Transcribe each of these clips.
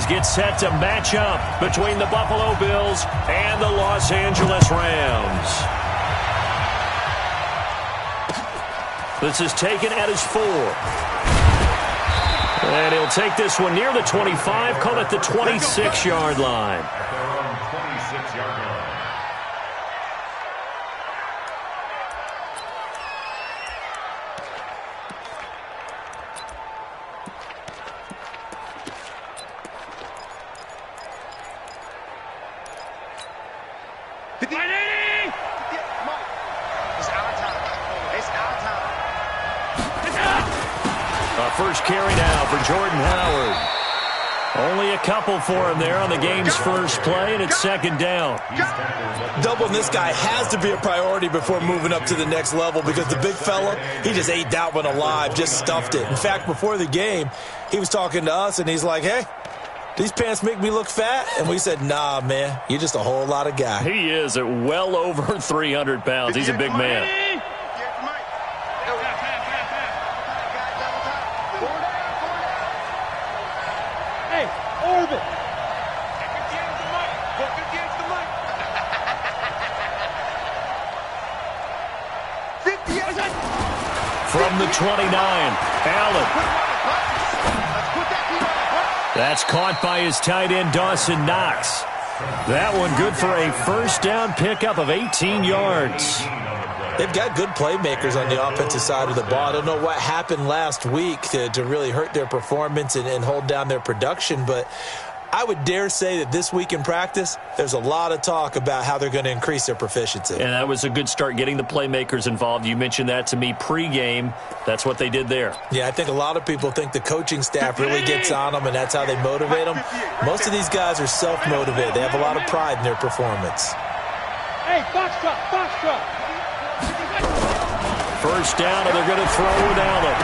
series get set to match up between the Buffalo Bills and the Los Angeles Rams. This is taken at his 4. And he'll take this one near the 25, call it the 26-yard line. First carry now for Jordan Howard. Only a couple for him there on the game's first play, and it's second down. Doubling this guy has to be a priority before moving up to the next level because the big fella, he just ate that one alive, just stuffed it. In fact, before the game, he was talking to us, and he's like, hey, these pants make me look fat? And we said, nah, man, you're just a whole lot of guy. He is at well over 300 pounds. He's a big man. From the 29, Allen. That's caught by his tight end, Dawson Knox. That one good for a first down pickup of 18 yards. They've got good playmakers on the offensive side of the ball. I don't know what happened last week to really hurt their performance and hold down their production, but I would dare say that this week in practice, there's a lot of talk about how they're going to increase their proficiency. And that was a good start, getting the playmakers involved. You mentioned that to me pregame. That's what they did there. Yeah, I think a lot of people think the coaching staff really gets on them, and that's how they motivate them. Most of these guys are self-motivated. They have a lot of pride in their performance. Hey, box truck. First down, and they're going to throw with Allen.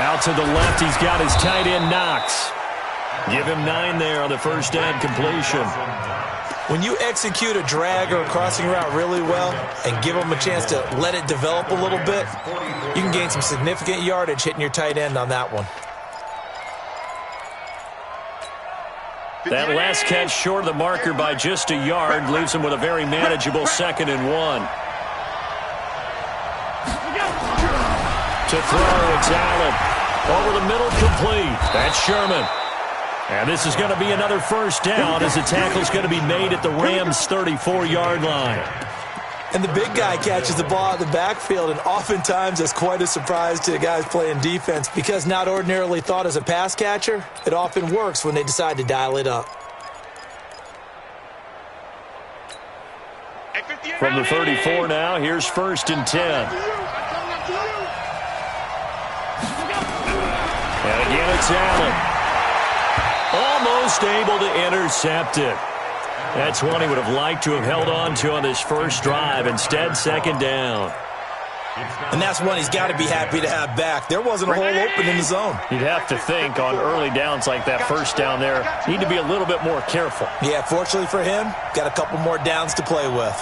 Out to the left, he's got his tight end, Knox. Give him 9 there on the first down completion. When you execute a drag or a crossing route really well and give them a chance to let it develop a little bit, you can gain some significant yardage hitting your tight end on that one. That last catch short of the marker by just a yard leaves him with a very manageable 2nd and 1. To throw, it's Allen. Over the middle, complete. That's Sherman. And this is going to be another first down as the tackle's going to be made at the Rams' 34-yard line. And the big guy catches the ball at the backfield, and oftentimes that's quite a surprise to the guys playing defense because not ordinarily thought as a pass catcher, it often works when they decide to dial it up. From the 34 now, here's 1st and 10. And again, it's Allen. Almost able to intercept it. That's one he would have liked to have held on to on this first drive. Instead, 2nd down. And that's one he's got to be happy to have back. There wasn't a hole open in the zone. You'd have to think on early downs like that first down there, need to be a little bit more careful. Yeah, fortunately for him, got a couple more downs to play with.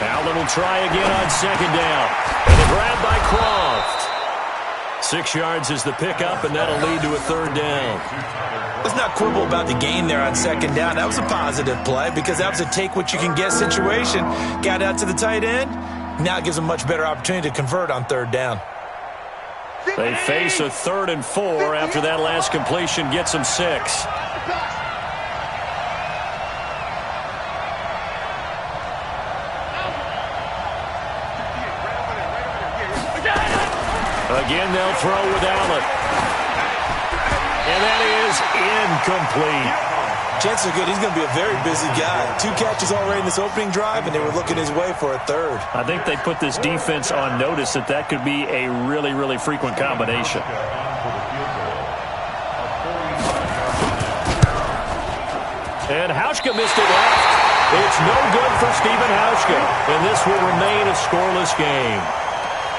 Allen will try again on 2nd down. And a grab by Croft. 6 yards is the pickup, and that'll lead to a 3rd down. Let's not quibble about the gain there on 2nd down. That was a positive play because that was a take-what-you-can-get situation. Got out to the tight end. Now it gives them a much better opportunity to convert on 3rd down. They face a 3rd and 4 after that last completion gets them 6. Again, they'll throw with Allen. And that is incomplete. Chances are good he's going to be a very busy guy. 2 catches already in this opening drive, and they were looking his way for a 3rd. I think they put this defense on notice that could be a really, really frequent combination. And Hauschka missed it left. It's no good for Stephen Hauschka, and this will remain a scoreless game.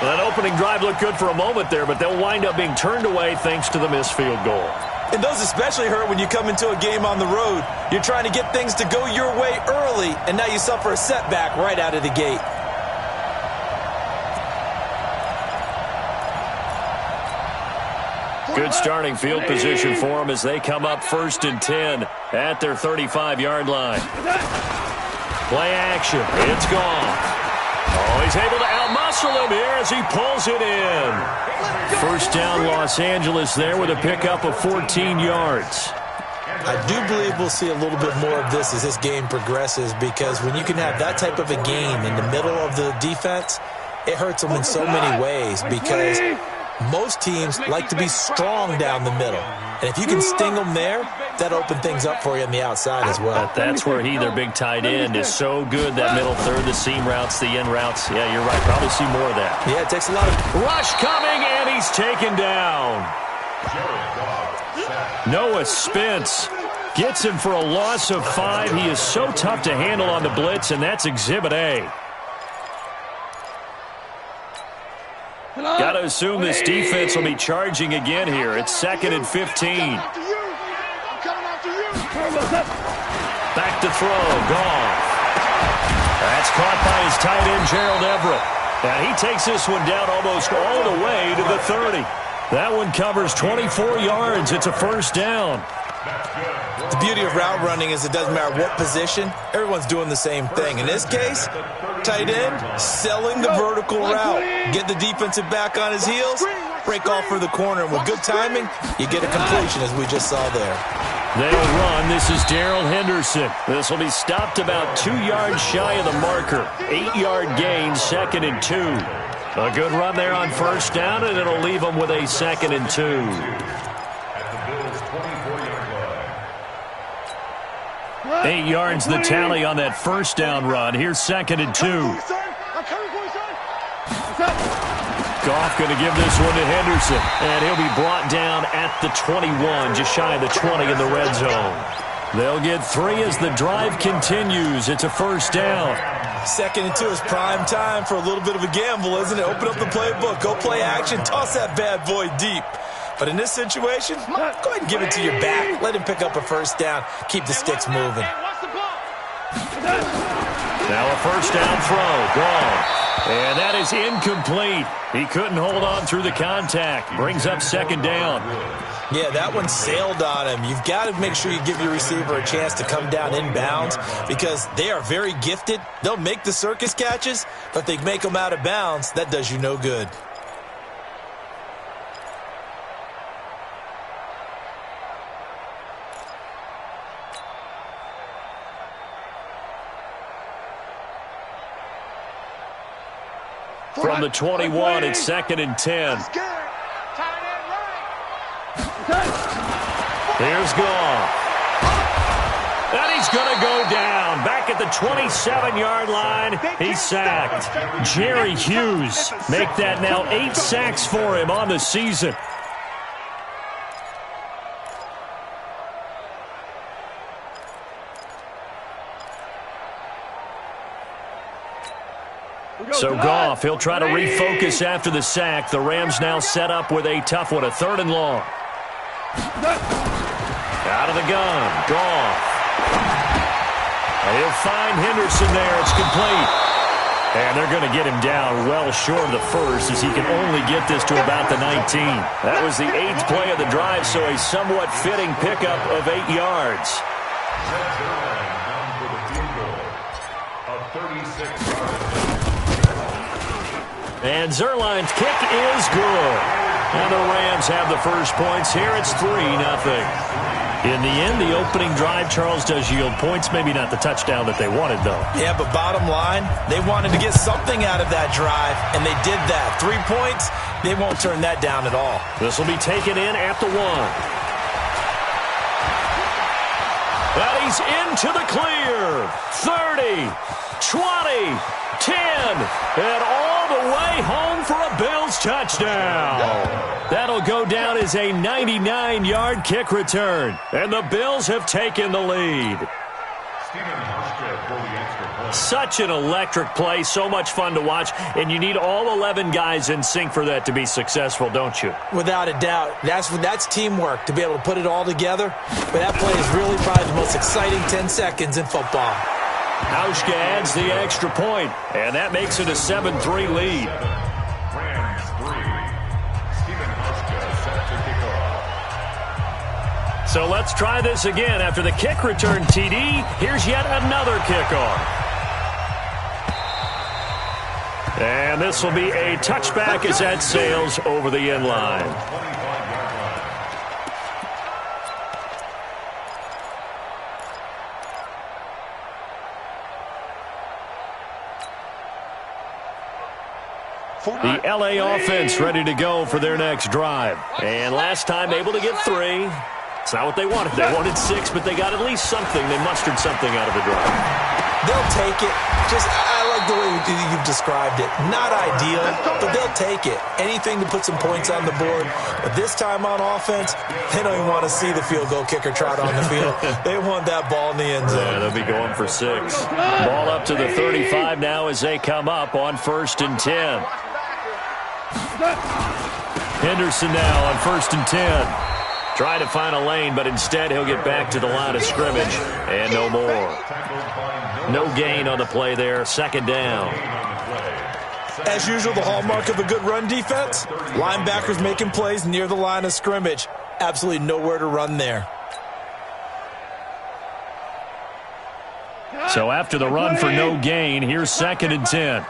Well, that opening drive looked good for a moment there, but they'll wind up being turned away thanks to the missed field goal. And those especially hurt when you come into a game on the road. You're trying to get things to go your way early, and now you suffer a setback right out of the gate. Good starting field position for them as they come up 1st and 10 at their 35-yard line. Play action. It's gone. Oh, he's able to outmuscle him here as he pulls it in. First down, Los Angeles there with a pickup of 14 yards. I do believe we'll see a little bit more of this as this game progresses, because when you can have that type of a game in the middle of the defense, it hurts them in so many ways, because most teams like to be strong down the middle. And if you can sting them there, that opens things up for you on the outside as well. But that's where their big tight end, is so good, that middle third, the seam routes, the in routes. Yeah, you're right. Probably see more of that. Yeah, it takes a lot of... Rush coming, and he's taken down. Noah Spence gets him for a loss of 5. He is so tough to handle on the blitz, and that's Exhibit A. Got to assume this defense will be charging again here. It's 2nd and 15. Back to throw. Goff. That's caught by his tight end, Gerald Everett. And he takes this one down almost all the way to the 30. That one covers 24 yards. It's a first down. The beauty of route running is it doesn't matter what position, everyone's doing the same thing. In this case, tight end selling the vertical route. Get the defensive back on his heels, break off for the corner, and with good timing, you get a completion as we just saw there. They'll run. This is Darrell Henderson. This will be stopped about 2 yards shy of the marker. 8-yard gain, 2nd and 2. A good run there on first down, and it'll leave them with a 2nd and 2. 8 yards the tally on that first down run. Here's 2nd and 2. Goff going to give this one to Henderson, and he'll be brought down at the 21, just shy of the 20 in the red zone. They'll get 3 as the drive continues. It's a first down. 2nd and 2 is prime time for a little bit of a gamble, isn't it? Open up the playbook, go play action, toss that bad boy deep. But in this situation, go ahead and give it to your back. Let him pick up a first down. Keep the sticks moving. Now a first down throw. Gone. And that is incomplete. He couldn't hold on through the contact. Brings up 2nd down. Yeah, that one sailed on him. You've got to make sure you give your receiver a chance to come down inbounds, because they are very gifted. They'll make the circus catches, but if they make them out of bounds, that does you no good. From the 21, it's 2nd and 10. Here's Goff. And he's going to go down. Back at the 27-yard line, he's sacked. Jerry Hughes make that now 8 sacks for him on the season. So Goff, he'll try to refocus after the sack. The Rams now set up with a tough one, a 3rd and long. Out of the gun, Goff. He'll find Henderson there. It's complete. And they're going to get him down well short of the first, as he can only get this to about the 19. That was the 8th play of the drive, so a somewhat fitting pickup of 8 yards. And Zerline's kick is good. And the Rams have the first points here. It's 3-0. In the end, the opening drive, Charles, does yield points. Maybe not the touchdown that they wanted, though. Yeah, but bottom line, they wanted to get something out of that drive, and they did that. 3 points, they won't turn that down at all. This will be taken in at the 1. And he's into the clear. 30, 20, 10, and all the way home for a Bills touchdown. That'll go down as a 99-yard kick return, and the Bills have taken the lead. Such an electric play, so much fun to watch, and you need all 11 guys in sync for that to be successful, don't you? Without a doubt. That's teamwork, to be able to put it all together. But that play is really probably the most exciting 10 seconds in football. Hauschka adds the extra point, and that makes it a 7-3 lead. Rams 3. Steven Hauschka set to kick off. So let's try this again. After the kick return TD, here's yet another kickoff. And this will be a touchback as that sails over the end line. The LA offense ready to go for their next drive. And last time able to get 3. It's not what they wanted. They wanted 6, but they got at least something. They mustered something out of the drive. They'll take it. I like the way you've described it. Not ideal, but they'll take it. Anything to put some points on the board. But this time on offense, they don't even want to see the field goal kicker trot on the field. They want that ball in the end zone. Yeah, they'll be going for 6. Ball up to the 35 now as they come up on 1st and 10. Henderson now on 1st and 10. Try to find a lane, but instead he'll get back to the line of scrimmage. And no more. No gain on the play there. 2nd down. As usual, the hallmark of a good run defense, linebackers making plays near the line of scrimmage. Absolutely nowhere to run there. So after the run for no gain, here's 2nd and 10.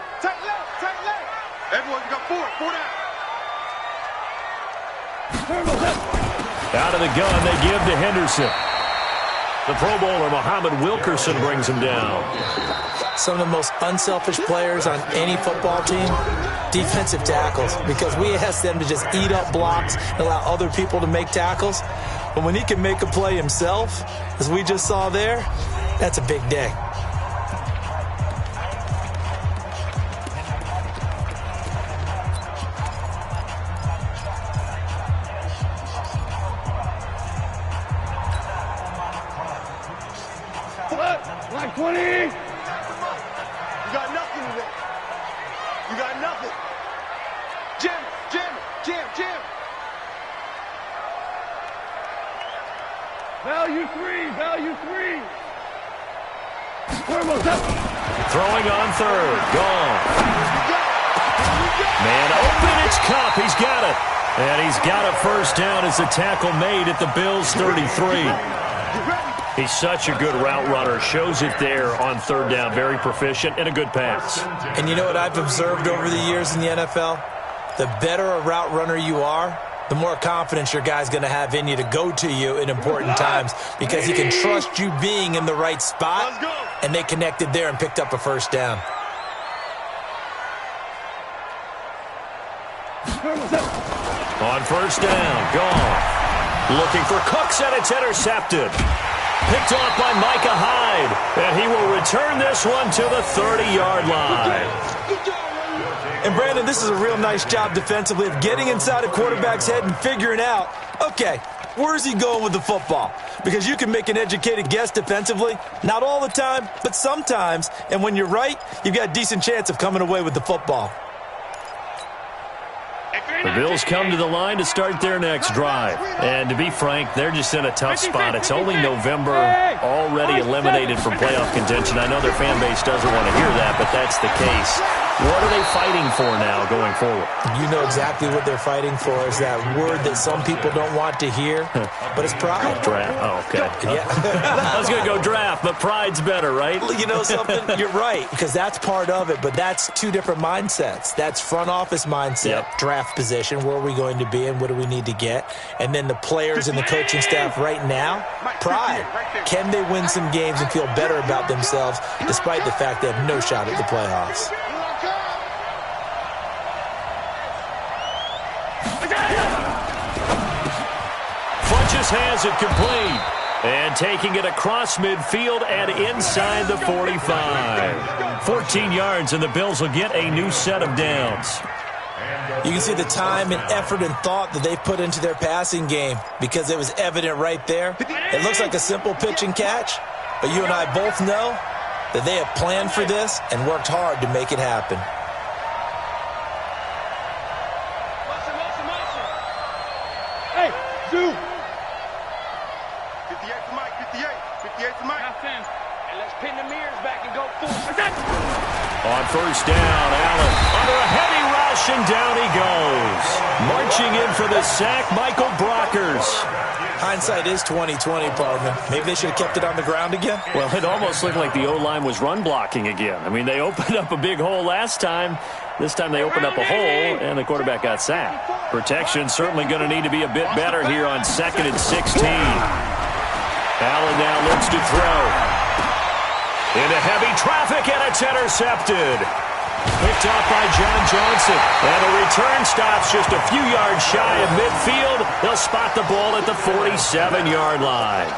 Everyone, you got 4 down. Out of the gun, they give to Henderson. The Pro Bowler, Muhammad Wilkerson, brings him down. Some of the most unselfish players on any football team, defensive tackles, because we ask them to just eat up blocks and allow other people to make tackles. But when he can make a play himself, as we just saw there, that's a big day. Like 20. You got nothing today. You got nothing. Jam. Value 3. Throwing on 3rd. Gone. Man open, it's Cup. He's got it. And he's got a 1st down as the tackle made at the Bills' 33. He's such a good route runner. Shows it there on 3rd down. Very proficient and a good pass. And you know what I've observed over the years in the NFL? The better a route runner you are, the more confidence your guy's going to have in you to go to you in important times because he can trust you being in the right spot, and they connected there and picked up a 1st down. On 1st down, gone. Looking for Cooks, and it's intercepted. Picked off by Micah Hyde, and he will return this one to the 30-yard line. And, Brandon, this is a real nice job defensively of getting inside a quarterback's head and figuring out, okay, where's he going with the football? Because you can make an educated guess defensively, not all the time, but sometimes. And when you're right, you've got a decent chance of coming away with the football. The Bills come to the line to start their next drive. And to be frank, they're just in a tough spot. It's only November, already eliminated from playoff contention. I know their fan base doesn't want to hear that, but that's the case. What are they fighting for now going forward? You know exactly what they're fighting for is that word that some people don't want to hear, but it's pride. Draft. Oh, okay. Yeah. I was going to go draft, but pride's better, right? You know something? You're right, because that's part of it, but that's 2 different mindsets. That's front office mindset, draft position, where are we going to be and what do we need to get? And then the players and the coaching staff right now, pride. Can they win some games and feel better about themselves despite the fact they have no shot at the playoffs? Funches has it complete. And taking it across midfield and inside the 45. 14 yards, and the Bills will get a new set of downs. You can see the time and effort and thought that they put into their passing game because it was evident right there. It looks like a simple pitch and catch, but you and I both know that they have planned for this and worked hard to make it happen. Hey, Zoo. 58 for Mike, 58 for Mike. And let's pin the mirrors back and go full. On 1st down, Allen under a heavy rush, and down he goes. Marching in for the sack, Michael Brockers. Hindsight is 20/20, partner. Maybe they should have kept it on the ground again. Well, it almost looked like the O-line was run blocking again. I mean, they opened up a big hole last time. This time they opened up a hole, and the quarterback got sacked. Protection certainly going to need to be a bit better here on 2nd and 16. Allen now looks to throw. Into heavy traffic, and it's intercepted. Picked off by John Johnson. And the return stops just a few yards shy of midfield. They'll spot the ball at the 47-yard line.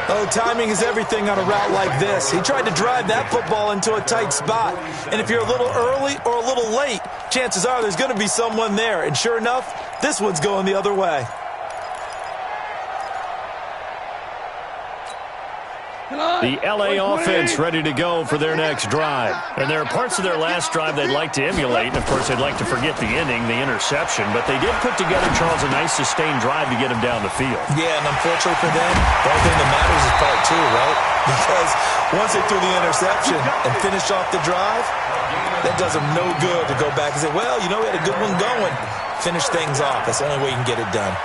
Oh, timing is everything on a route like this. He tried to drive that football into a tight spot. And if you're a little early or a little late, chances are there's going to be someone there. And sure enough, this one's going the other way. The L.A. offense ready to go for their next drive. And there are parts of their last drive they'd like to emulate. And, of course, they'd like to forget the ending, the interception. But they did put together, Charles, a nice sustained drive to get them down the field. Yeah, and unfortunately for them, the only thing that matters is part 2, right? Because once they threw the interception and finished off the drive, that does them no good to go back and say, well, you know, we had a good one going. Finish things off. That's the only way you can get it done.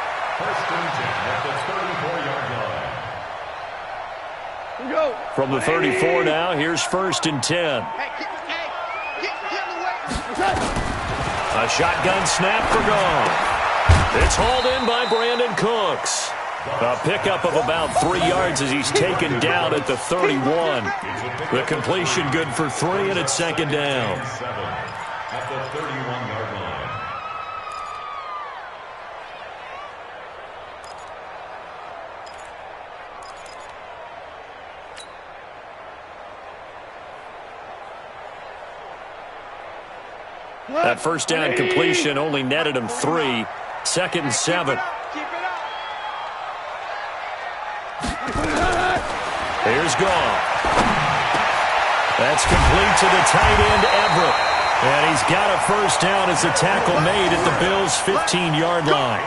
From the 34 now, here's 1st and 10. A shotgun snap for gone. It's hauled in by Brandon Cooks. A pickup of about 3 yards as he's taken down at the 31. The completion good for 3, and it's 2nd down. At the 31-yard line. That first down completion only netted him 3. 2nd and 7. Here's Goff. That's complete to the tight end, Everett. And he's got a first down as a tackle made at the Bills' 15-yard line.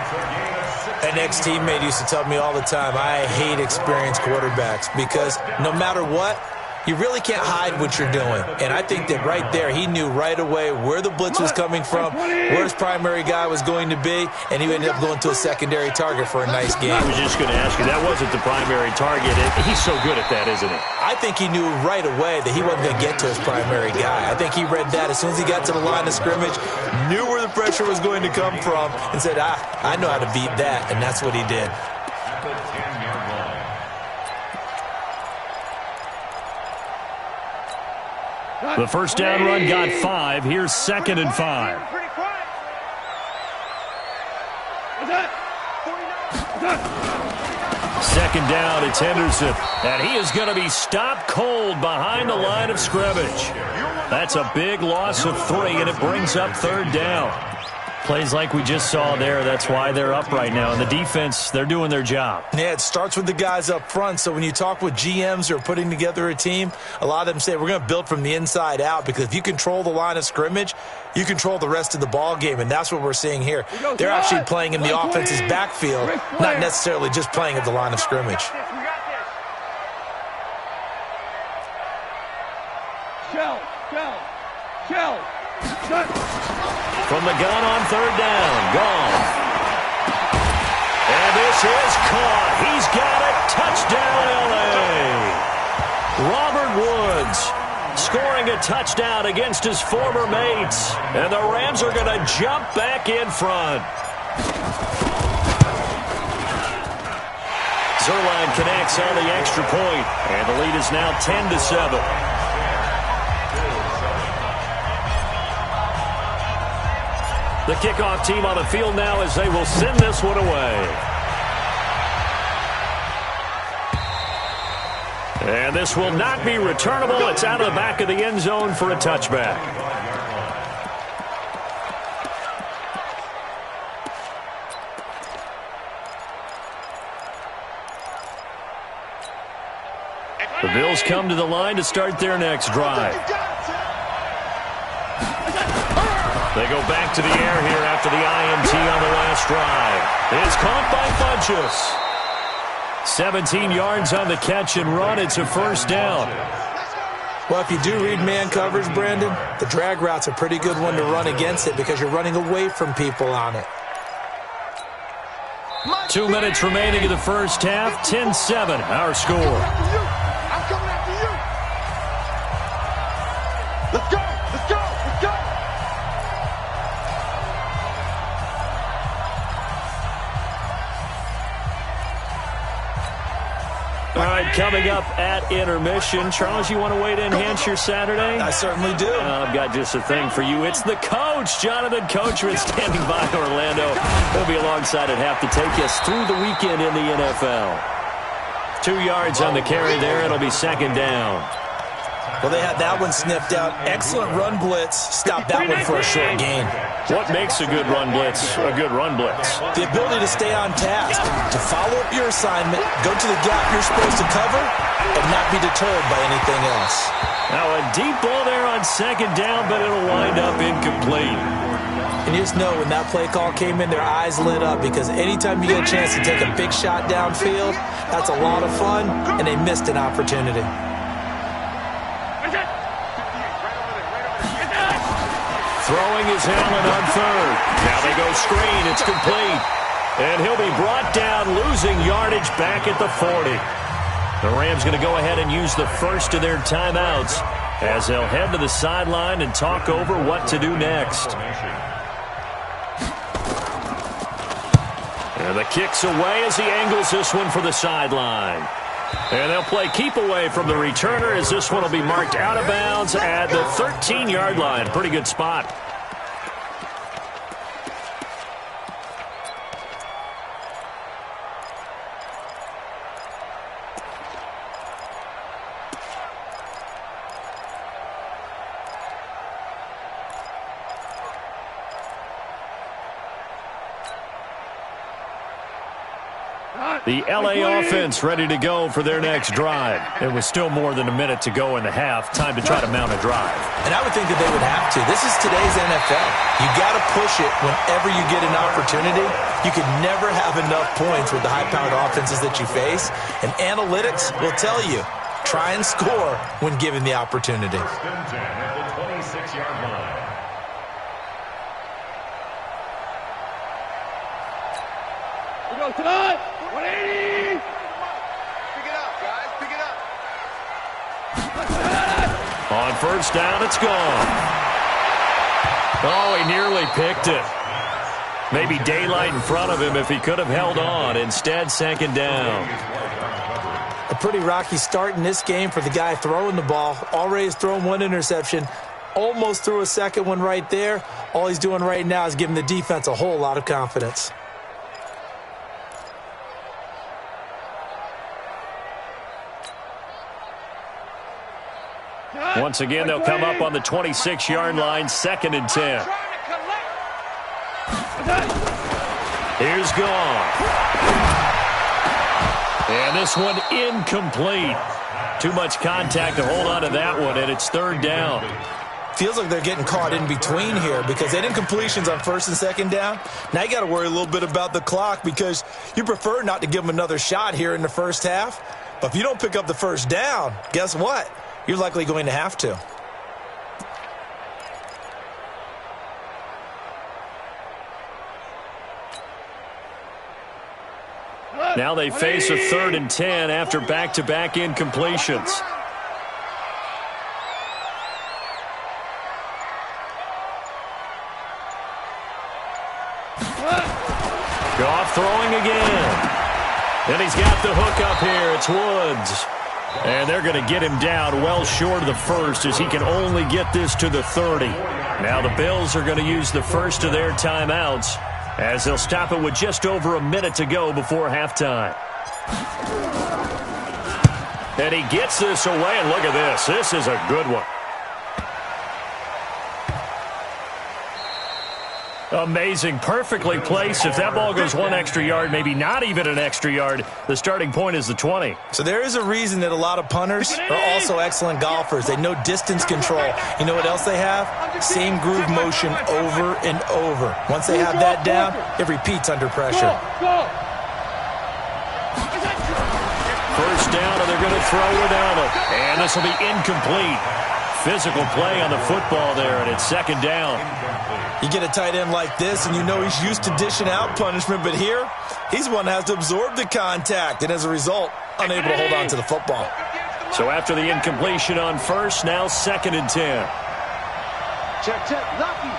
An ex-teammate used to tell me all the time, I hate experienced quarterbacks because no matter what, you really can't hide what you're doing. And I think that right there, he knew right away where the blitz was coming from, where his primary guy was going to be, and he ended up going to a secondary target for a nice game. I was just going to ask you, that wasn't the primary target. He's so good at that, isn't he? I think he knew right away that he wasn't going to get to his primary guy. I think he read that as soon as he got to the line of scrimmage, knew where the pressure was going to come from, and said, I know how to beat that, and that's what he did. The first down run got 5. Here's 2nd and 5. Second down, it's Henderson. And he is going to be stopped cold behind the line of scrimmage. That's a big loss of 3, and it brings up 3rd down. Plays like we just saw there, that's why they're up right now. And the defense, they're doing their job. Yeah, it starts with the guys up front. So when you talk with GMs who are putting together a team, a lot of them say we're going to build from the inside out because if you control the line of scrimmage, you control the rest of the ball game, and that's what we're seeing here. They're actually playing in the offense's backfield, not necessarily just playing at the line of scrimmage. From the gun on 3rd down, Goff. And this is caught. He's got it. Touchdown, L.A. Robert Woods scoring a touchdown against his former mates. And the Rams are going to jump back in front. Zerline connects on the extra point, and the lead is now 10-7. The kickoff team on the field now as they will send this one away. And this will not be returnable. It's out of the back of the end zone for a touchback. The Bills come to the line to start their next drive. They go back to the air here after the INT on the last drive. It's caught by Funchess. 17 yards on the catch and run. It's a first down. Well, if you do read man coverage, Brandon, the drag route's a pretty good one to run against it because you're running away from people on it. 2 minutes remaining in the first half. 10-7, our score. I'm coming after you. Let's go. Let's go. Let's go. All right, coming up at intermission. Charles, you want to wait to enhance your Saturday? I certainly do. I've got just a thing for you. It's the coach, Jonathan Coachman, standing by Orlando. He'll be alongside at half to take us through the weekend in the NFL. 2 yards on the carry there. It'll be second down. Well, they had that one sniffed out. Excellent run blitz. Stop that one for a short gain. What makes a good run blitz a good run blitz? The ability to stay on task, to follow up your assignment, go to the gap you're supposed to cover, and not be deterred by anything else. Now a deep ball there on second down, but it'll wind up incomplete. And you just know when that play call came in, their eyes lit up because anytime you get a chance to take a big shot downfield, that's a lot of fun, and they missed an opportunity. Throwing is Allen on third. Now they go screen. It's complete. And he'll be brought down, losing yardage back at the 40. The Rams going to go ahead and use the first of their timeouts as they'll head to the sideline and talk over what to do next. And the kick's away as he angles this one for the sideline. And they'll play keep away from the returner as this one will be marked out of bounds at the 13-yard line. Pretty good spot. The LA offense ready to go for their next drive. It was still more than a minute to go in the half. Time to try to mount a drive. And I would think that they would have to. This is today's NFL. You got to push it whenever you get an opportunity. You could never have enough points with the high-powered offenses that you face. And analytics will tell you, try and score when given the opportunity. First and 10 at the 26-yard line. We go tonight. 180. Pick it up, guys. Pick it up. On first down, it's gone. Oh, he nearly picked it. Maybe daylight in front of him if he could have held on. Instead, second down. A pretty rocky start in this game for the guy throwing the ball. Already has thrown one interception. Almost threw a second one right there. All he's doing right now is giving the defense a whole lot of confidence. Once again, they'll come up on the 26-yard line, second and 10. Here's gone. And this one incomplete. Too much contact to hold on to that one, and it's third down. Feels like they're getting caught in between here because they had incompletions on first and second down. Now you got to worry a little bit about the clock because you prefer not to give them another shot here in the first half. But if you don't pick up the first down, guess what? You're likely going to have to. Now they face a third and 10 after back-to-back incompletions. Goff throwing again. And he's got the hook up here. It's Woods. And they're going to get him down well short of the first as he can only get this to the 30. Now the Bills are going to use the first of their timeouts as they'll stop it with just over a minute to go before halftime. And he gets this away, and look at this. This is a good one. Amazing. Perfectly placed. If that ball goes one extra yard, maybe not even an extra yard, the starting point is the 20. So there is a reason that a lot of punters are also excellent golfers. They know distance control. You know what else they have? Same groove motion over and over. Once they have that down, it repeats under pressure. first down, and they're going to throw without it. And this will be incomplete. Physical play on the football there, and it's second down. You get a tight end like this, and you know he's used to dishing out punishment, but here, he's the one that has to absorb the contact, and as a result, unable to hold on to the football. So after the incompletion on first, now 2nd and 10. Check, check. Lucky.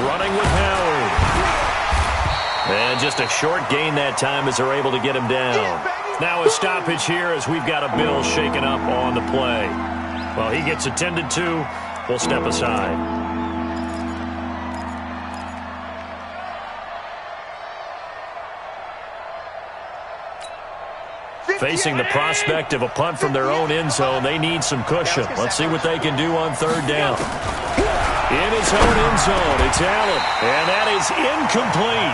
Running with Howard. And just a short gain that time as they're able to get him down. Now a stoppage here as we've got a Bill shaken up on the play. Well, he gets attended to. We'll step aside. Facing the prospect of a punt from their own end zone, they need some cushion. Let's see what they can do on 3rd down. In his own end zone, it's Allen, and that is incomplete.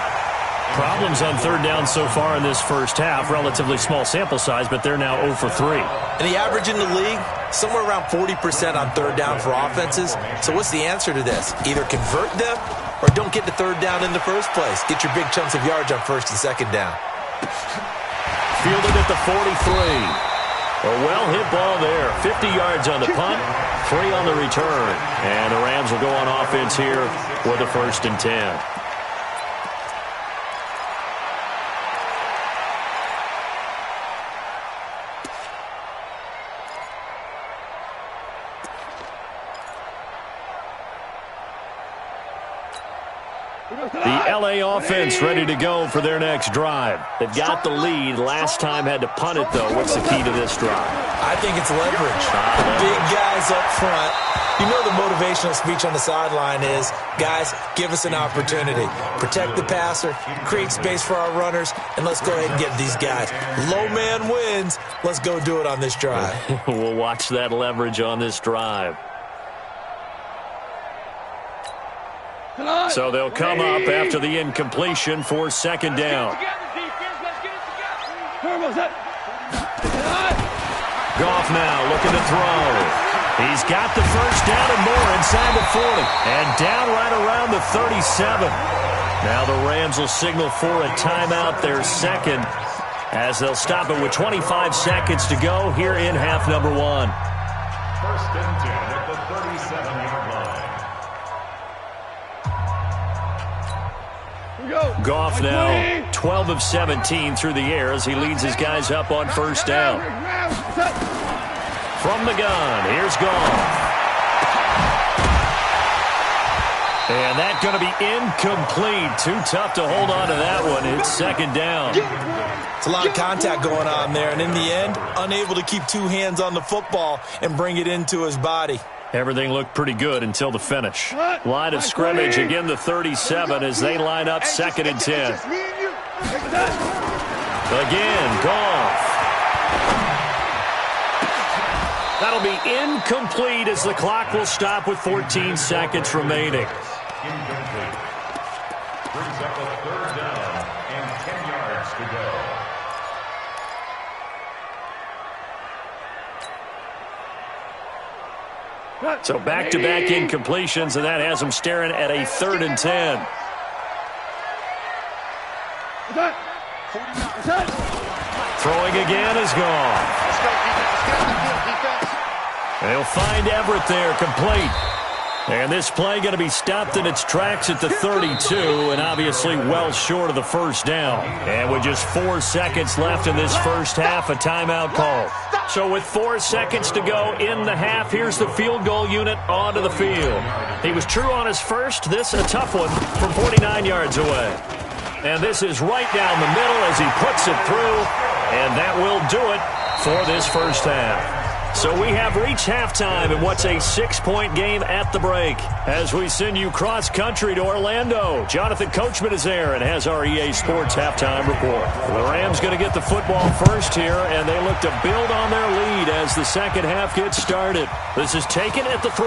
Problems on 3rd down so far in this first half. Relatively small sample size, but they're now 0 for 3. And the average in the league, somewhere around 40% on 3rd down for offenses. So what's the answer to this? Either convert them or don't get to 3rd down in the first place. Get your big chunks of yards on 1st and 2nd down. Fielded at the 43. A well-hit ball there. 50 yards on the punt, 3 on the return. And the Rams will go on offense here with a 1st and 10. The L.A. offense ready to go for their next drive. They've got the lead. Last time had to punt it, though. What's the key to this drive? I think it's leverage. Big guys up front. You know the motivational speech on the sideline is, guys, give us an opportunity. Protect the passer, create space for our runners, and let's go ahead and get these guys. Low man wins. Let's go do it on this drive. We'll watch that leverage on this drive. So they'll come up after the incompletion for 2nd down. Goff now looking to throw. He's got the first down and more inside the 40. And down right around the 37. Now the Rams will signal for a timeout, their 2nd, as they'll stop it with 25 seconds to go here in half number 1. 1st and 10 at the 37-yard line. Goff now 12 of 17 through the air as he leads his guys up on 1st down. From the gun, here's Goff. And that's going to be incomplete. Too tough to hold on to that one. It's 2nd down. It's a lot of contact going on there, and in the end, unable to keep 2 hands on the football and bring it into his body. Everything looked pretty good until the finish. Line of scrimmage, again the 37 as they line up 2nd and 10. Again, Goff. That'll be incomplete as the clock will stop with 14 seconds remaining. Incomplete. Brings up a 3rd down and 10 yards to go. So back-to-back incompletions, and that has them staring at a 3rd and 10. Throwing again is gone. They'll find Everett there, complete. And this play going to be stopped in its tracks at the 32, and obviously well short of the 1st down. And with just 4 seconds left in this first half, a timeout call. So with 4 seconds to go in the half, here's the field goal unit onto the field. He was true on his first. This a tough one from 49 yards away. And this is right down the middle as he puts it through, and that will do it for this first half. So we have reached halftime in what's a 6-point game at the break. As we send you cross-country to Orlando, Jonathan Coachman is there and has our EA Sports halftime report. The Rams going to get the football first here, and they look to build on their lead as the second half gets started. This is taken at the 3.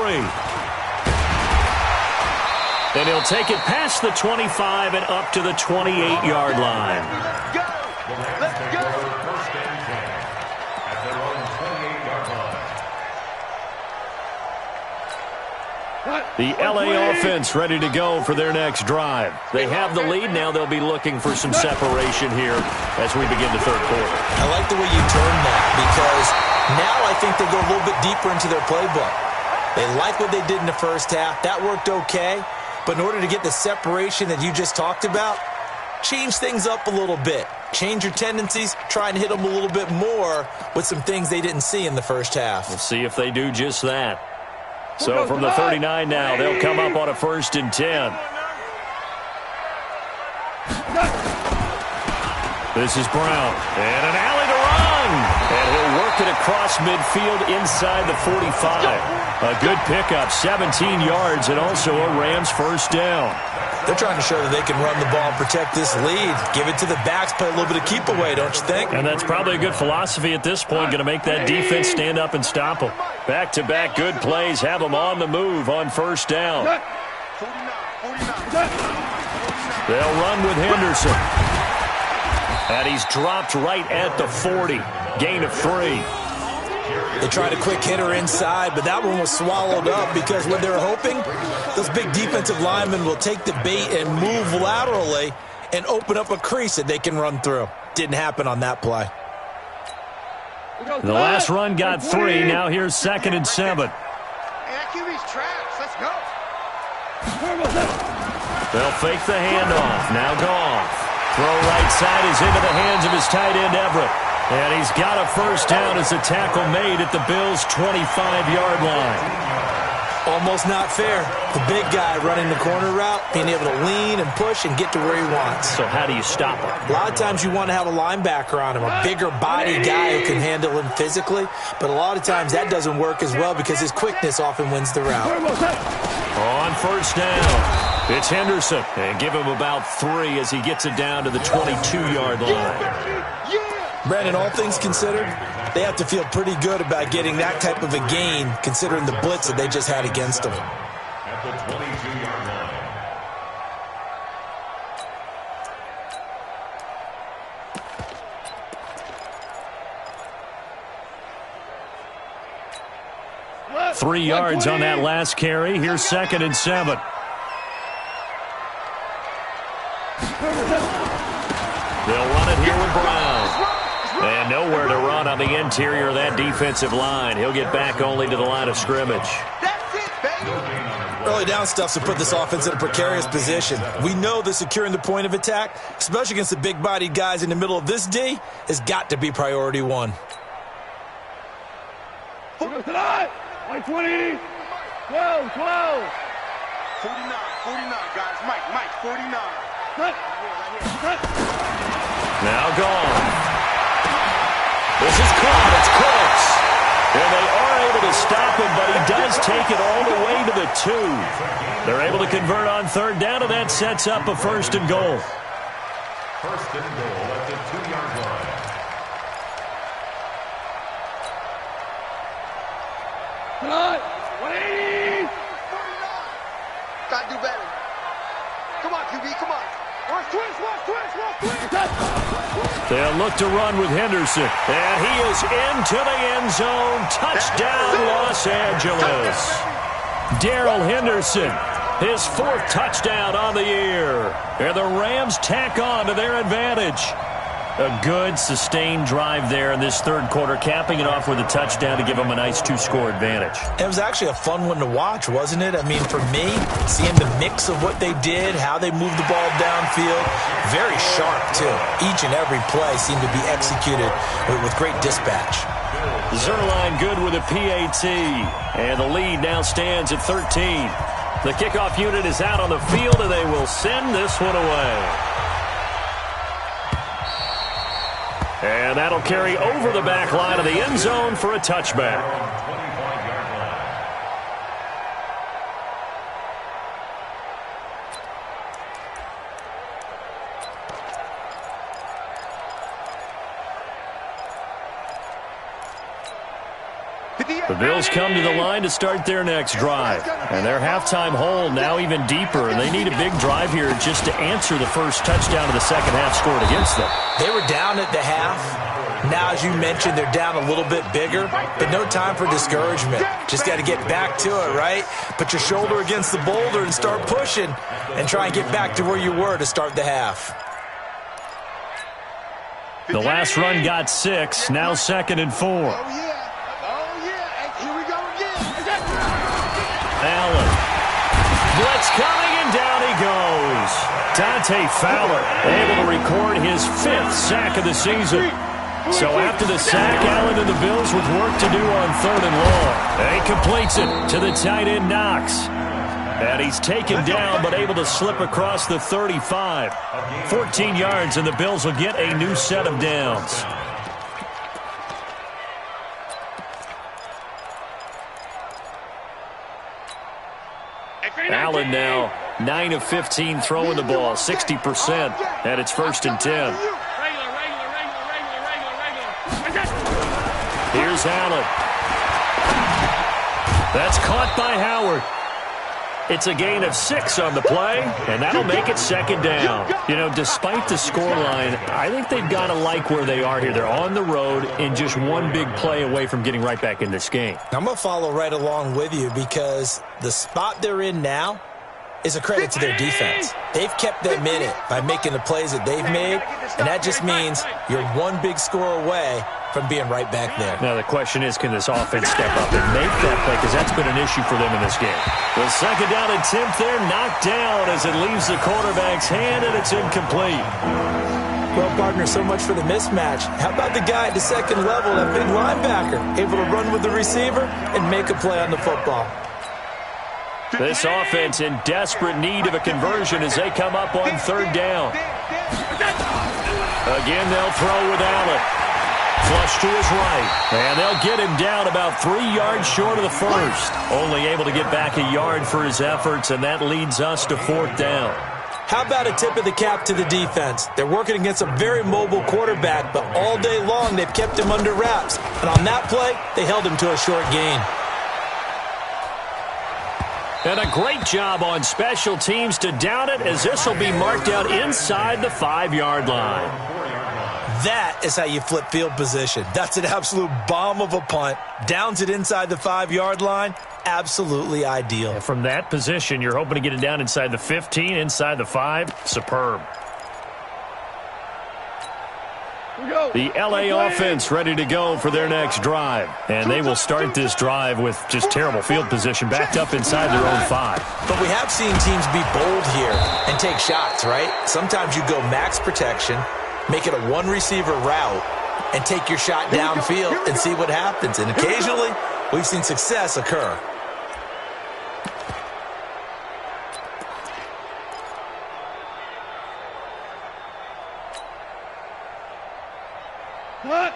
And he'll take it past the 25 and up to the 28-yard line. Let's go! What? The LA offense ready to go for their next drive. They have the lead. Now they'll be looking for some separation here as we begin the third quarter. I like the way you turned that because now I think they go a little bit deeper into their playbook. They like what they did in the first half. That worked okay. But in order to get the separation that you just talked about, change things up a little bit. Change your tendencies. Try and hit them a little bit more with some things they didn't see in the first half. We'll see if they do just that. So from the 39 now, they'll come up on a 1st and 10. This is Brown. And an alley to run. And he'll work it across midfield inside the 45. A good pickup, 17 yards, and also a Rams first down. They're trying to show that they can run the ball and protect this lead. Give it to the backs, play a little bit of keep away, don't you think? And that's probably a good philosophy at this point, going to make that defense stand up and stop them. Back-to-back good plays, have them on the move on first down. They'll run with Henderson. And he's dropped right at the 40. Gain of 3. They tried a quick hitter inside, but that one was swallowed up because what they're hoping, those big defensive linemen will take the bait and move laterally and open up a crease that they can run through. Didn't happen on that play. The last run got 3. Now here's 2nd and 7. Let's go. They'll fake the handoff. Now Goff. Throw right side is into the hands of his tight end, Everett. And he's got a first down as a tackle made at the Bills' 25-yard line. Almost not fair. The big guy running the corner route, being able to lean and push and get to where he wants. So how do you stop him? A lot of times you want to have a linebacker on him, a bigger body guy who can handle him physically. But a lot of times that doesn't work as well because his quickness often wins the route. On first down, it's Henderson. And give him about 3 as he gets it down to the 22-yard line. Brandon, all things considered, they have to feel pretty good about getting that type of a gain considering the blitz that they just had against them. At the 22-yard line. 3 yards on that last carry. Here's 2nd and 7. They'll run it here with Brown. And nowhere to run on the interior of that defensive line. He'll get back only to the line of scrimmage. Early down stuff to put this offense in a precarious position. We know that securing the point of attack, especially against the big-bodied guys in the middle of this D, has got to be priority 1. 120, 12, 12. 49, guys. Mike, 49. Now gone. This is caught. It's close. And they are able to stop him, but he does take it all the way to the 2. They're able to convert on 3rd down, and that sets up a 1st and goal. 1st and goal at the 2-yard line. Tonight, 180. Gotta do better. Come on, QB, come on. Watch twist. They'll look to run with Henderson. And he is into the end zone. Touchdown, Los Angeles. Darrell Henderson, his 4th touchdown on the year. And the Rams tack on to their advantage. A good, sustained drive there in this 3rd quarter, capping it off with a touchdown to give them a nice 2-score advantage. It was actually a fun one to watch, wasn't it? I mean, for me, seeing the mix of what they did, how they moved the ball downfield, very sharp, too. Each and every play seemed to be executed with great dispatch. Zerline good with a PAT, and the lead now stands at 13. The kickoff unit is out on the field, and they will send this one away. And that'll carry over the back line of the end zone for a touchback. The Bills come to the line to start their next drive. And their halftime hole now even deeper. And they need a big drive here just to answer the first touchdown of the second half scored against them. They were down at the half. Now, as you mentioned, they're down a little bit bigger, but no time for discouragement. Just got to get back to it, right? Put your shoulder against the boulder and start pushing and try and get back to where you were to start the half. The last run got 6, now 2nd and 4. Oh, yeah. Here we go again. Allen. Blitz coming, and down he goes. Dante Fowler able to record his 5th sack of the season. So after the sack, Allen and the Bills with work to do on 3rd and long. He completes it to the tight end Knox. And he's taken down but able to slip across the 35. 14 yards, and the Bills will get a new set of downs. Allen now 9 of 15 throwing the ball, 60%, and it's 1st and 10. Here's Allen. That's caught by Howard. It's a gain of 6 on the play, and that'll make it 2nd down. You know, despite the scoreline, I think they've got to like where they are here. They're on the road and just one big play away from getting right back in this game. I'm going to follow right along with you because the spot they're in now is a credit to their defense. They've kept them in it by making the plays that they've made, and that just means you're one big score away from being right back there. Now the question is, can this offense step up and make that play, because that's been an issue for them in this game. The 2nd down attempt there knocked down as it leaves the quarterback's hand, and it's incomplete. Well, partner, so much for the mismatch. How about the guy at the 2nd level, that big linebacker, able to run with the receiver and make a play on the football? This offense in desperate need of a conversion as they come up on 3rd down. Again, they'll throw with Allen. Flush to his right. And they'll get him down about 3 yards short of the 1st. Only able to get back a yard for his efforts, and that leads us to 4th down. How about a tip of the cap to the defense? They're working against a very mobile quarterback, but all day long they've kept him under wraps. And on that play, they held him to a short gain. And a great job on special teams to down it, as this will be marked out inside the 5-yard line. That is how you flip field position. That's an absolute bomb of a punt. Downs it inside the 5-yard line. Absolutely ideal. And from that position, you're hoping to get it down inside the 15, inside the 5. Superb. The LA offense ready to go for their next drive. And they will start this drive with just terrible field position, backed up inside their own 5. But we have seen teams be bold here and take shots, right? Sometimes you go max protection, make it a one-receiver route, and take your shot downfield and see what happens. And occasionally, we've seen success occur.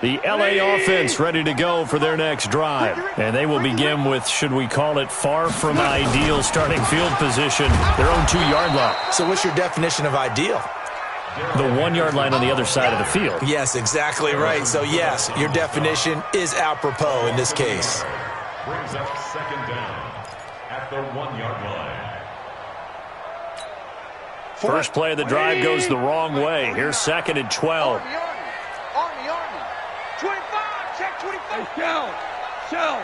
The LA offense ready to go for their next drive. And they will begin with, should we call it, far from ideal starting field position, their own 2-yard line. So what's your definition of ideal? The 1-yard line on the other side of the field. Yes, exactly right. So, yes, your definition is apropos in this case. Brings up 2nd down at the 1-yard line. First play of the drive goes the wrong way. Here's 2nd and 12. Army. 25, check 25. Shell.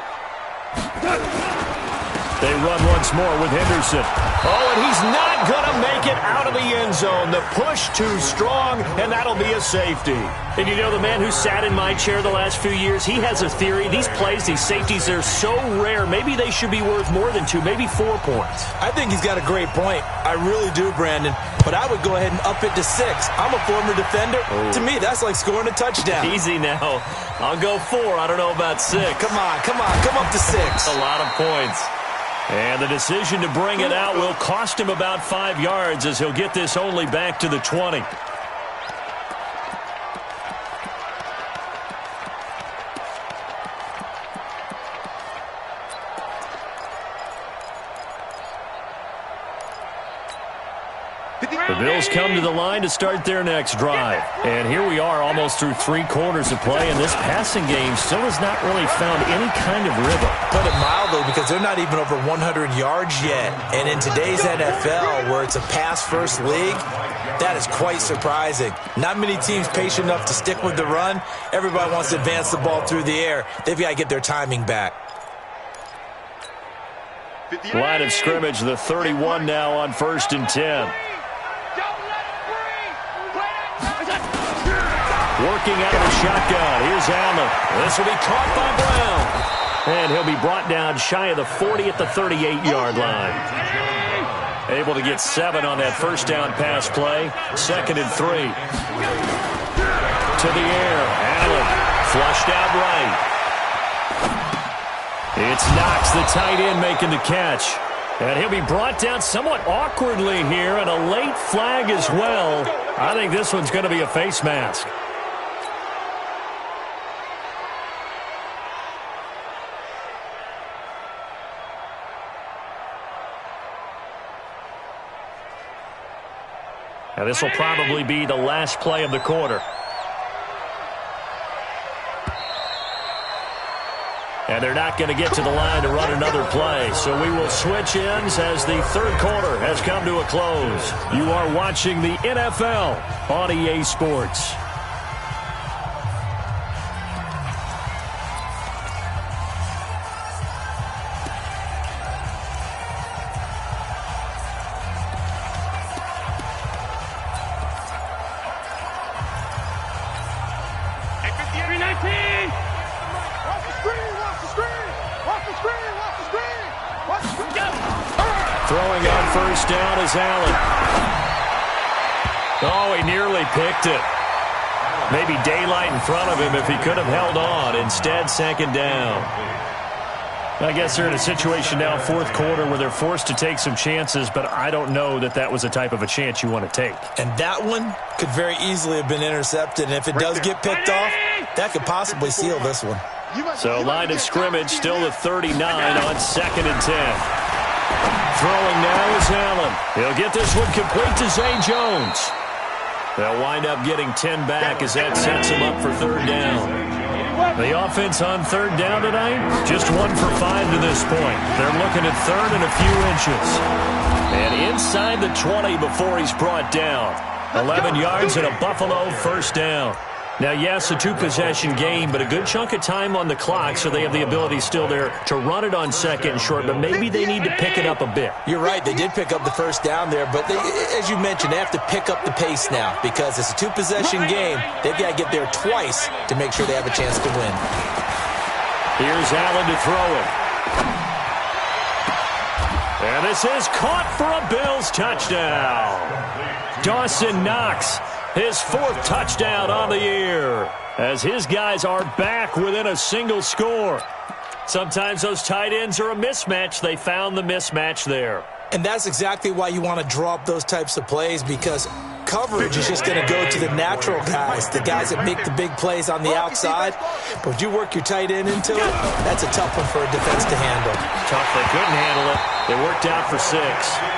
They run once more with Henderson. Oh, and he's not going to make it out of the end zone. The push too strong, and that'll be a safety. And you know, the man who sat in my chair the last few years, he has a theory. These plays, these safeties, they're so rare. Maybe they should be worth more than 2, maybe 4 points. I think he's got a great point. I really do, Brandon. But I would go ahead and up it to 6. I'm a former defender. Oh. To me, that's like scoring a touchdown. Easy now. I'll go 4. I don't know about 6. Come on. Come up to 6. A lot of points. And the decision to bring it out will cost him about 5 yards, as he'll get this only back to the 20. The Bills come to the line to start their next drive. And here we are almost through 3 quarters of play, and this passing game still has not really found any kind of rhythm. Put it mildly, because they're not even over 100 yards yet. And in today's NFL, where it's a pass-first league, that is quite surprising. Not many teams patient enough to stick with the run. Everybody wants to advance the ball through the air. They've got to get their timing back. Line of scrimmage, the 31 now on 1st and 10. Working out of the shotgun. Here's Allen. This will be caught by Brown. And he'll be brought down shy of the 40 at the 38-yard line. Able to get 7 on that first down pass play. 2nd and 3. To the air. Allen flushed out right. It's Knox, the tight end, making the catch. And he'll be brought down somewhat awkwardly here, and a late flag as well. I think this one's going to be a face mask. Now this will probably be the last play of the quarter. And they're not going to get to the line to run another play. So we will switch ends as the 3rd quarter has come to a close. You are watching the NFL on EA Sports. Throwing on first down is Allen. Oh, he nearly picked it. Maybe daylight in front of him if he could have held on. Instead, 2nd down. I guess they're in a situation now, 4th quarter, where they're forced to take some chances, but I don't know that that was the type of a chance you want to take. And that one could very easily have been intercepted. And if it does get picked off, that could possibly seal this one. So line of scrimmage still the 39 on 2nd and 10. Throwing now is Allen. He'll get this one complete to Zay Jones. They'll wind up getting 10 back as that sets him up for 3rd down. The offense on 3rd down tonight, just 1 for 5 to this point. They're looking at 3rd and a few inches. And inside the 20 before he's brought down. 11 yards and a Buffalo 1st down. Now, yes, a 2-possession game, but a good chunk of time on the clock, so they have the ability still there to run it on 2nd and short, but maybe they need to pick it up a bit. You're right. They did pick up the 1st down there, but they, as you mentioned, they have to pick up the pace now because it's a 2-possession game. They've got to get there twice to make sure they have a chance to win. Here's Allen to throw it. And this is caught for a Bills touchdown. Dawson Knox, his 4th touchdown on the year, as his guys are back within a single score. Sometimes those tight ends are a mismatch. They found the mismatch there. And that's exactly why you want to draw up those types of plays, because coverage is just going to go to the natural guys, the guys that make the big plays on the outside. But if you work your tight end into it, that's a tough one for a defense to handle. Tough. They couldn't handle it. It worked out for 6.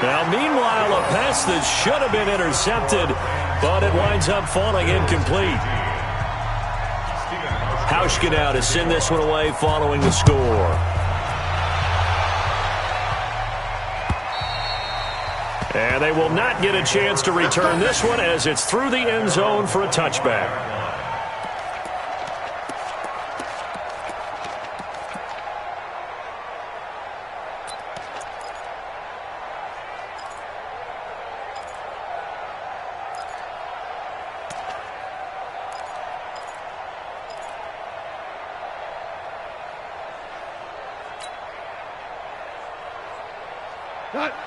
Now, meanwhile, a pass that should have been intercepted, but it winds up falling incomplete. Hauschka now to send this one away following the score. And they will not get a chance to return this one as it's through the end zone for a touchback.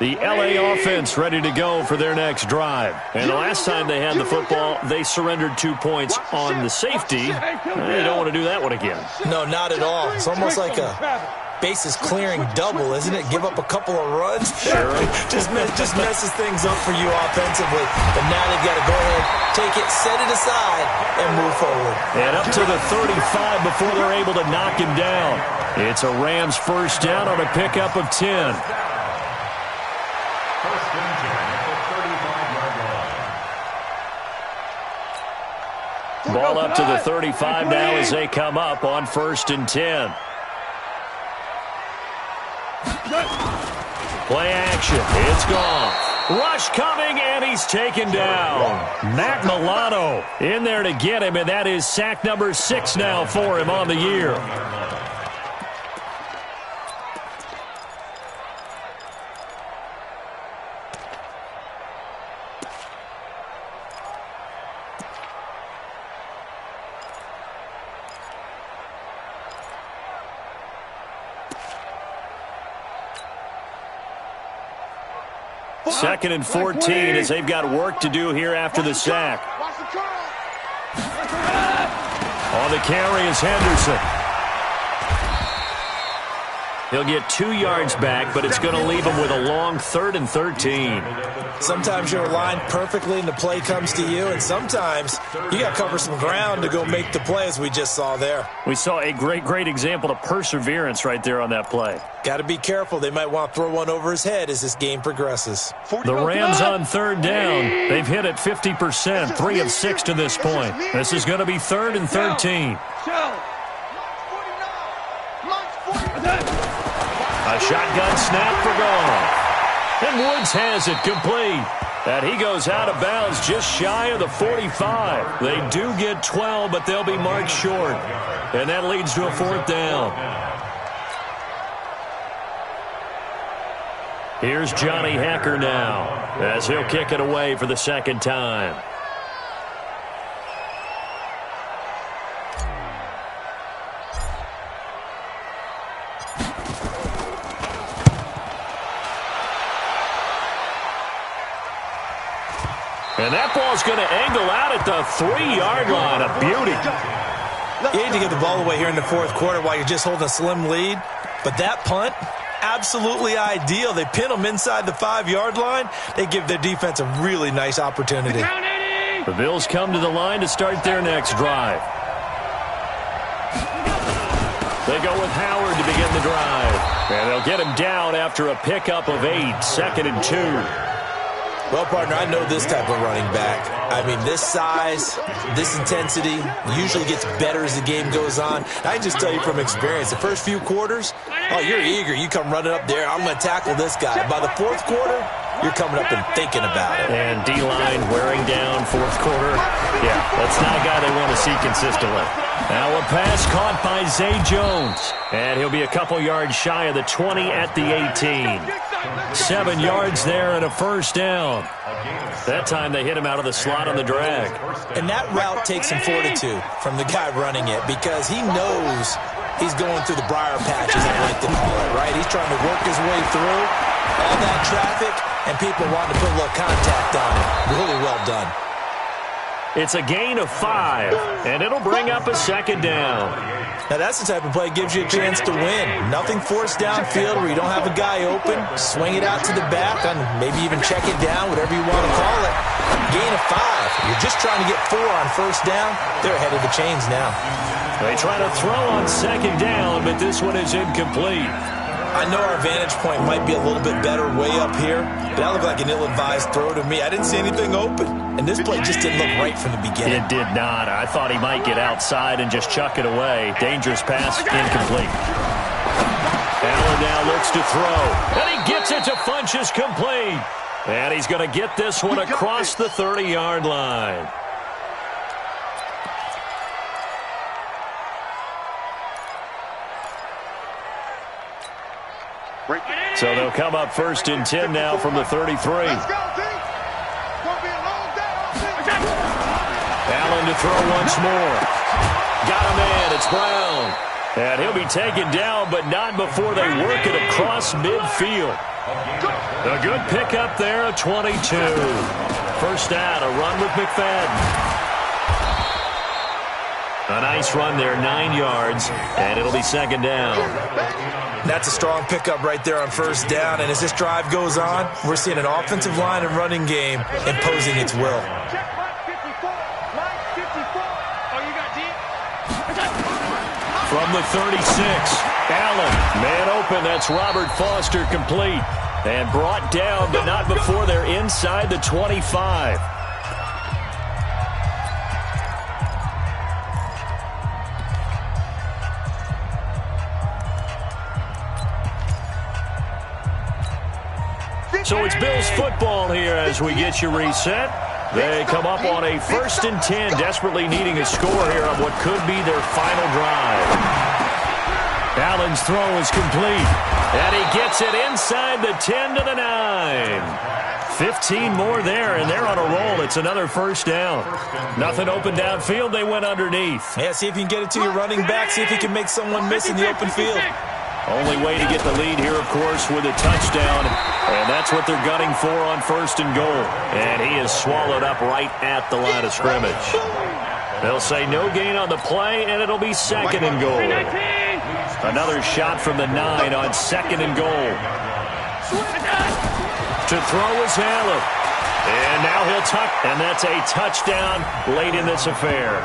The LA offense ready to go for their next drive. And the last time they had the football, they surrendered 2 points on the safety. They don't want to do that one again. No, not at all. It's almost like a bases clearing double, isn't it? Give up a couple of runs. Sure. just messes things up for you offensively. But now they've got to go ahead, take it, set it aside, and move forward. And up to the 35 before they're able to knock him down. It's a Rams 1st down on a pickup of 10. Ball up to the 35 now as they come up on 1st and 10. Play action. It's gone. Rush coming, and he's taken down. Matt Milano in there to get him, and that is sack number 6 now for him on the year. Second and 14 as they've got work to do here after the sack. On the carry is Henderson. He'll get 2 yards back, but it's going to leave him with a long 3rd and 13. Sometimes you're aligned perfectly and the play comes to you, and sometimes you got to cover some ground to go make the play, as we just saw there. We saw a great example of perseverance right there on that play. Got to be careful. They might want to throw one over his head as this game progresses. The Rams on 3rd down. They've hit it 50%, 3 of 6 to this point. This is going to be 3rd and 13. A shotgun snap for Goff. And Woods has it complete. And he goes out of bounds just shy of the 45. They do get 12, but they'll be marked short. And that leads to a 4th down. Here's Johnny Hecker now as he'll kick it away for the 2nd time. And that ball's going to angle out at the 3-yard line. A beauty. You need to get the ball away here in the 4th quarter while you're just holding a slim lead. But that punt, absolutely ideal. They pin them inside the 5-yard line. They give their defense a really nice opportunity. The Bills come to the line to start their next drive. They go with Howard to begin the drive. And they'll get him down after a pickup of 8, 2nd and 2. Well, partner, I know this type of running back. I mean, this size, this intensity usually gets better as the game goes on. I can just tell you from experience, the first few quarters, oh, you're eager. You come running up there, I'm going to tackle this guy. By the 4th quarter, you're coming up and thinking about it. And D-line wearing down 4th quarter. Yeah, that's not a guy they want to see consistently. Now a pass caught by Zay Jones. And he'll be a couple yards shy of the 20 at the 18. 7 yards there and a 1st down. That time they hit him out of the slot on the drag. And that route takes some fortitude from the guy running it because he knows he's going through the briar patch, as I like to call it, right? He's trying to work his way through all that traffic and people wanting to put a little contact on it. Really well done. It's a gain of 5, and it'll bring up a 2nd down. Now, that's the type of play that gives you a chance to win. Nothing forced downfield where you don't have a guy open. Swing it out to the back and maybe even check it down, whatever you want to call it. Gain of 5. You're just trying to get 4 on 1st down. They're ahead of the chains now. They try to throw on 2nd down, but this one is incomplete. I know our vantage point might be a little bit better way up here, but that looked like an ill-advised throw to me. I didn't see anything open, and this play just didn't look right from the beginning. It did not. I thought he might get outside and just chuck it away. Dangerous pass, incomplete. Allen now looks to throw, and he gets it to Funchess complete. And he's going to get this one across the 30-yard line. So they'll come up 1st and 10 now from the 33. Allen to throw once more. Got a man. It's Brown. And he'll be taken down, but not before they work it across midfield. A good pickup there at 22. 1st down, a run with McFadden. A nice run there, 9 yards, and it'll be 2nd down. That's a strong pickup right there on 1st down, and as this drive goes on, we're seeing an offensive line and running game imposing its will. From the 36, Allen, man open, that's Robert Foster complete. And brought down, but not before they're inside the 25. So it's Bills football here as we get you reset. They come up on a 1st and 10, desperately needing a score here on what could be their final drive. Allen's throw is complete, and he gets it inside the 10 to the 9. 15 more there, and they're on a roll. It's another first down. Nothing open downfield. They went underneath. Yeah, see if you can get it to your running back. See if you can make someone miss in the open field. Only way to get the lead here, of course, with a touchdown. And that's what they're gunning for on 1st and goal. And he is swallowed up right at the line of scrimmage. They'll say no gain on the play, and it'll be 2nd and goal. Another shot from the 9 on 2nd and goal. To throw is Allen. And now he'll tuck, and that's a touchdown late in this affair.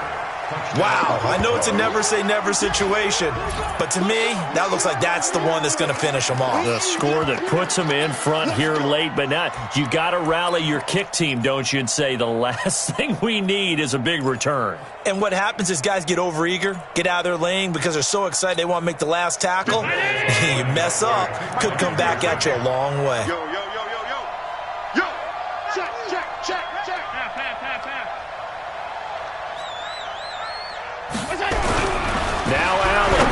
Wow, I know it's a never-say-never situation, but to me, that looks like that's the one that's going to finish them off. The score that puts them in front here late, but not. You got to rally your kick team, don't you, and say the last thing we need is a big return. And what happens is guys get overeager, get out of their lane because they're so excited they want to make the last tackle. You mess up, could come back at you a long way. Yo, yo, yo, yo, yo. Yo. Check, check, check, check. Pass. Now Allen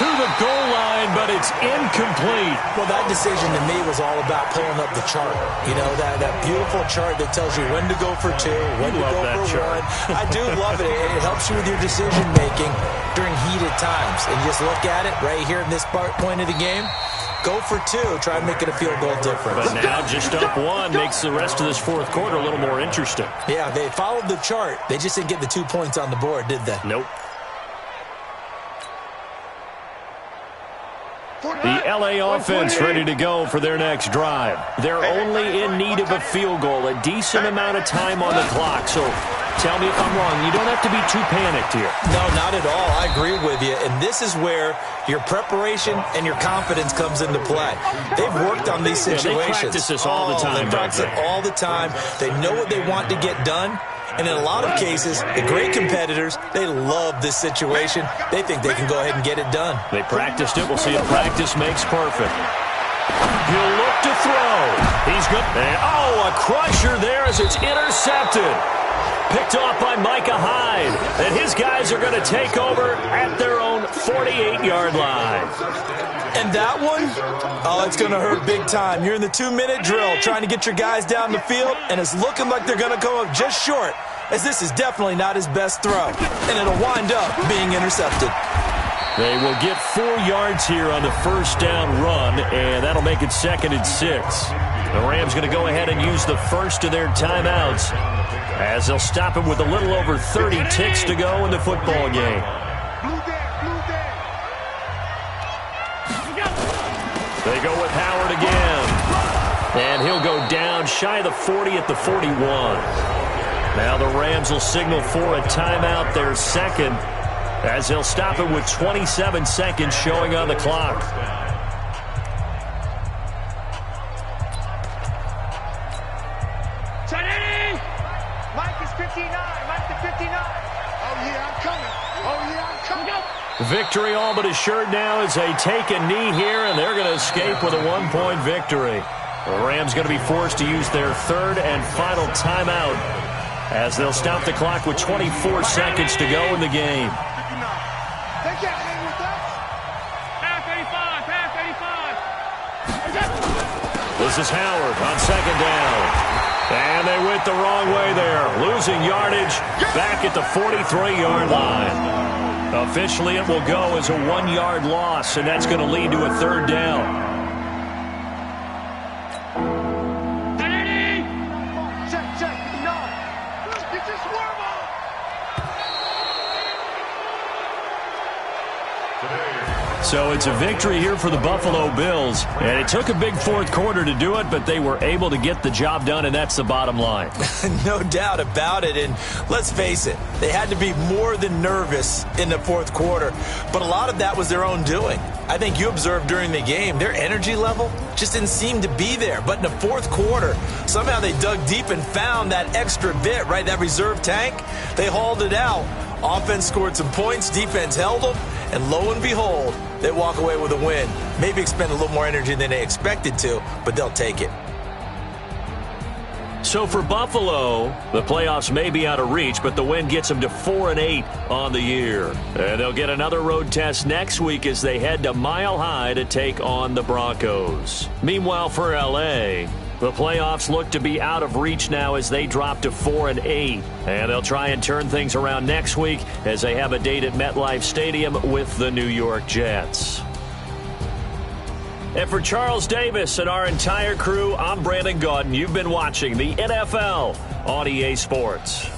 to the goal line, but it's incomplete. Well, that decision to me was all about pulling up the chart. You know, that beautiful chart that tells you when to go for 2, when to go for 1. I do love it. It helps you with your decision-making during heated times. And you just look at it right here in this point of the game. Go for 2. Try and make it a field goal difference. But now just up 1 makes the rest of this 4th quarter a little more interesting. Yeah, they followed the chart. They just didn't get the 2 points on the board, did they? Nope. The L.A. offense ready to go for their next drive. They're only in need of a field goal, a decent amount of time on the clock. So tell me if I'm wrong. You don't have to be too panicked here. No, not at all. I agree with you. And this is where your preparation and your confidence comes into play. They've worked on these situations. They practice this all the time. They practice it all the time. They know what they want to get done. And in a lot of cases, the great competitors, they love this situation. They think they can go ahead and get it done. They practiced it. We'll see if practice makes perfect. He'll look to throw. He's good. And, a crusher there as it's intercepted. Picked off by Micah Hyde. And his guys are going to take over at their own 48-yard line. And that one, it's going to hurt big time. You're in the 2-minute drill trying to get your guys down the field, and it's looking like they're going to go up just short, as this is definitely not his best throw. And it'll wind up being intercepted. They will get 4 yards here on the first down run, and that'll make it 2nd and 6. The Rams going to go ahead and use the first of their timeouts as they'll stop it with a little over 30 ticks to go in the football game. They go with Howard again. And he'll go down shy of the 40 at the 41. Now the Rams will signal for a timeout, their 2nd, as they'll stop it with 27 seconds showing on the clock. Mike is 59. Mike to 59. Oh, yeah, I'm coming. Oh, yeah, I'm coming. Victory all but assured now as they take a knee here, and they're going to escape with a 1-point victory. The Rams going to be forced to use their 3rd and final timeout as they'll stop the clock with 24 seconds to go in the game. They can't hang with us. Pass 85. This is Howard on 2nd down. And they went the wrong way there, losing yardage back at the 43-yard line. Officially, it will go as a 1-yard loss, and that's going to lead to a 3rd down. Check. No. You just warm up. So it's a victory here for the Buffalo Bills. And it took a big 4th quarter to do it, but they were able to get the job done, and that's the bottom line. No doubt about it. And let's face it, they had to be more than nervous in the 4th quarter. But a lot of that was their own doing. I think you observed during the game, their energy level just didn't seem to be there. But in the 4th quarter, somehow they dug deep and found that extra bit, right, that reserve tank. They hauled it out. Offense scored some points. Defense held them. And lo and behold, they walk away with a win. Maybe expend a little more energy than they expected to, but they'll take it. So for Buffalo, the playoffs may be out of reach, but the win gets them to 4-8 on the year. And they'll get another road test next week as they head to Mile High to take on the Broncos. Meanwhile, for L.A., the playoffs look to be out of reach now as they drop to 4-8. And they'll try and turn things around next week as they have a date at MetLife Stadium with the New York Jets. And for Charles Davis and our entire crew, I'm Brandon Gaudin. You've been watching the NFL on EA Sports.